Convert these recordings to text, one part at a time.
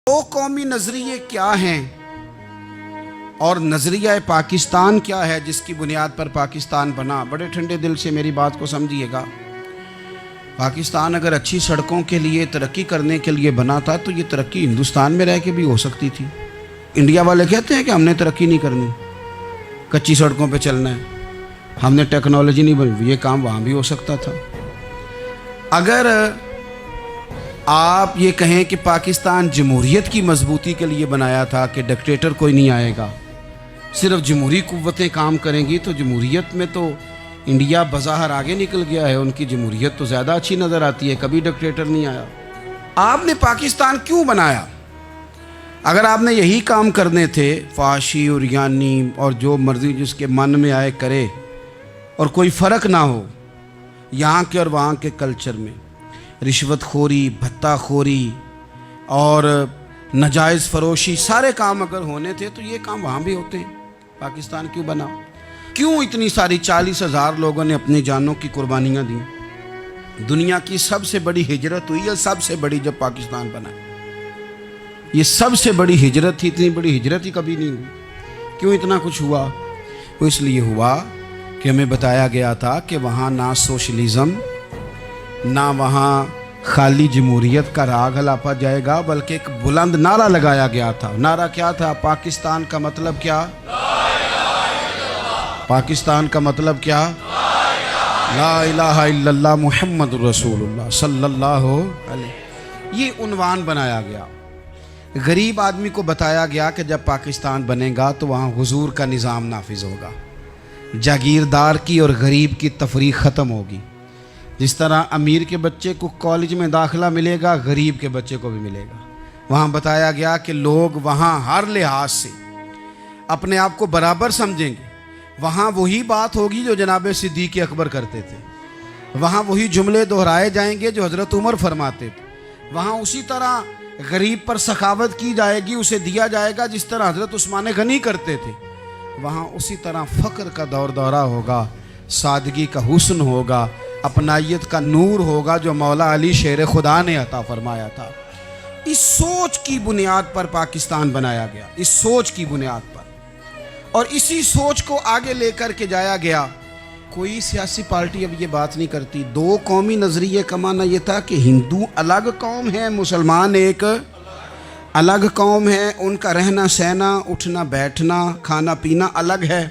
دو قومی نظریے کیا ہیں اور نظریہ پاکستان کیا ہے جس کی بنیاد پر پاکستان بنا؟ بڑے ٹھنڈے دل سے میری بات کو سمجھیے گا۔ پاکستان اگر اچھی سڑکوں کے لیے ترقی کرنے کے لیے بنا تھا تو یہ ترقی ہندوستان میں رہ کے بھی ہو سکتی تھی۔ انڈیا والے کہتے ہیں کہ ہم نے ترقی نہیں کرنی، کچی سڑکوں پہ چلنا ہے، ہم نے ٹیکنالوجی نہیں بنی، یہ کام وہاں بھی ہو سکتا تھا۔ اگر آپ یہ کہیں کہ پاکستان جمہوریت کی مضبوطی کے لیے بنایا تھا کہ ڈکٹیٹر کوئی نہیں آئے گا، صرف جمہوری قوتیں کام کریں گی، تو جمہوریت میں تو انڈیا بظاہر آگے نکل گیا ہے، ان کی جمہوریت تو زیادہ اچھی نظر آتی ہے، کبھی ڈکٹیٹر نہیں آیا۔ آپ نے پاکستان کیوں بنایا؟ اگر آپ نے یہی کام کرنے تھے، فحاشی اور یانی اور جو مرضی جس کے من میں آئے کرے، اور کوئی فرق نہ ہو یہاں کے اور وہاں کے کلچر میں، رشوت خوری، بھتہ خوری اور ناجائز فروشی، سارے کام اگر ہونے تھے تو یہ کام وہاں بھی ہوتے ہیں۔ پاکستان کیوں بنا؟ کیوں اتنی ساری 40,000 لوگوں نے اپنی جانوں کی قربانیاں دیں؟ دنیا کی سب سے بڑی ہجرت ہوئی ہے، سب سے بڑی، جب پاکستان بنا۔ یہ سب سے بڑی ہجرت تھی، اتنی بڑی ہجرت ہی کبھی نہیں ہوئی۔ کیوں اتنا کچھ ہوا؟ وہ اس لیے ہوا کہ ہمیں بتایا گیا تھا کہ وہاں نہ سوشلزم، نہ وہاں خالی جمہوریت کا راگ ہلاپا جائے گا، بلکہ ایک بلند نعرہ لگایا گیا تھا۔ نعرہ کیا تھا؟ پاکستان کا مطلب کیا؟ پاکستان کا مطلب کیا؟ لا الہ الا اللہ محمد رسول اللہ صلی اللہ علیہ۔ یہ عنوان بنایا گیا۔ غریب آدمی کو بتایا گیا کہ جب پاکستان بنے گا تو وہاں حضور کا نظام نافذ ہوگا، جاگیردار کی اور غریب کی تفریق ختم ہوگی۔ جس طرح امیر کے بچے کو کالج میں داخلہ ملے گا، غریب کے بچے کو بھی ملے گا۔ وہاں بتایا گیا کہ لوگ وہاں ہر لحاظ سے اپنے آپ کو برابر سمجھیں گے۔ وہاں وہی بات ہوگی جو جناب صدیق اکبر کرتے تھے، وہاں وہی جملے دہرائے جائیں گے جو حضرت عمر فرماتے تھے، وہاں اسی طرح غریب پر سخاوت کی جائے گی، اسے دیا جائے گا جس طرح حضرت عثمان غنی کرتے تھے۔ وہاں اسی طرح فقر کا دور دورہ ہوگا، سادگی کا حسن ہوگا، اپنائیت کا نور ہوگا جو مولا علی شیر خدا نے عطا فرمایا تھا۔ اس سوچ کی بنیاد پر پاکستان بنایا گیا، اس سوچ کی بنیاد پر، اور اسی سوچ کو آگے لے کر کے جایا گیا۔ کوئی سیاسی پارٹی اب یہ بات نہیں کرتی۔ دو قومی نظریے کا معنی یہ تھا کہ ہندو الگ قوم ہے، مسلمان ایک الگ قوم ہے، ان کا رہنا سہنا، اٹھنا بیٹھنا، کھانا پینا الگ ہے،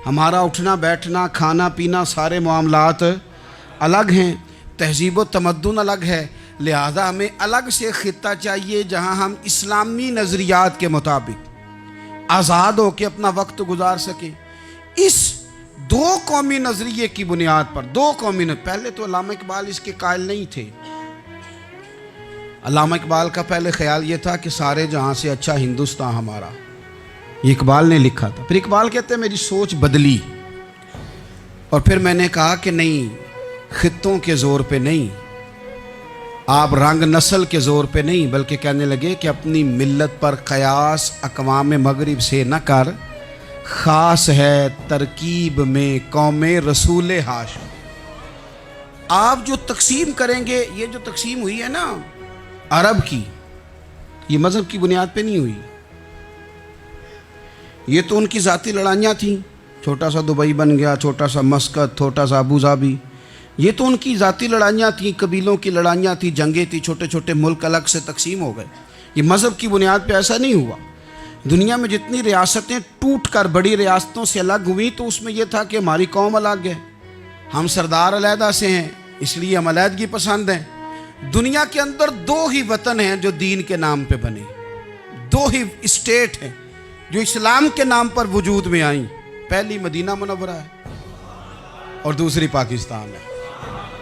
ہمارا اٹھنا بیٹھنا، کھانا پینا، سارے معاملات الگ ہیں، تہذیب و تمدن الگ ہے، لہذا ہمیں الگ سے خطہ چاہیے جہاں ہم اسلامی نظریات کے مطابق آزاد ہو کے اپنا وقت گزار سکیں۔ اس دو قومی نظریے کی بنیاد پر، دو قومی پہلے تو علامہ اقبال اس کے قائل نہیں تھے۔ علامہ اقبال کا پہلے خیال یہ تھا کہ سارے جہاں سے اچھا ہندوستان ہمارا، یہ اقبال نے لکھا تھا۔ پھر اقبال کہتے ہیں میری سوچ بدلی، اور پھر میں نے کہا کہ نہیں، خطوں کے زور پہ نہیں، آپ رنگ نسل کے زور پہ نہیں، بلکہ کہنے لگے کہ اپنی ملت پر قیاس اقوام مغرب سے نہ کر، خاص ہے ترکیب میں قوم رسول ہاشم۔ آپ جو تقسیم کریں گے، یہ جو تقسیم ہوئی ہے نا عرب کی، یہ مذہب کی بنیاد پہ نہیں ہوئی، یہ تو ان کی ذاتی لڑائیاں تھیں۔ چھوٹا سا دبئی بن گیا، چھوٹا سا مسقط، چھوٹا سا ابوظہبی، یہ تو ان کی ذاتی لڑائیاں تھیں، قبیلوں کی لڑائیاں تھیں، جنگیں تھیں، چھوٹے چھوٹے ملک الگ سے تقسیم ہو گئے۔ یہ مذہب کی بنیاد پہ ایسا نہیں ہوا۔ دنیا میں جتنی ریاستیں ٹوٹ کر بڑی ریاستوں سے الگ ہوئیں تو اس میں یہ تھا کہ ہماری قوم الگ ہے، ہم سردار علیحدہ سے ہیں، اس لیے ہم علیحدگی پسند ہیں۔ دنیا کے اندر دو ہی وطن ہیں جو دین کے نام پہ بنے، دو ہی اسٹیٹ ہیں جو اسلام کے نام پر وجود میں آئیں، پہلی مدینہ منورہ ہے اور دوسری پاکستان ہے۔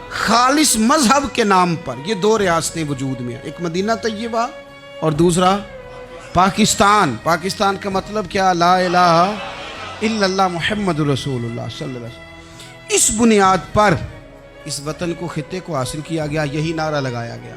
خالص مذہب کے نام پر یہ دو ریاستیں وجود میں ہیں، ایک مدینہ طیبہ اور دوسرا پاکستان۔ پاکستان کا مطلب کیا؟ لا الہ الا اللہ محمد رسول اللہ صلی اللہ علیہ وسلم۔ اس بنیاد پر اس وطن کو، خطے کو حاصل کیا گیا، یہی نعرہ لگایا گیا۔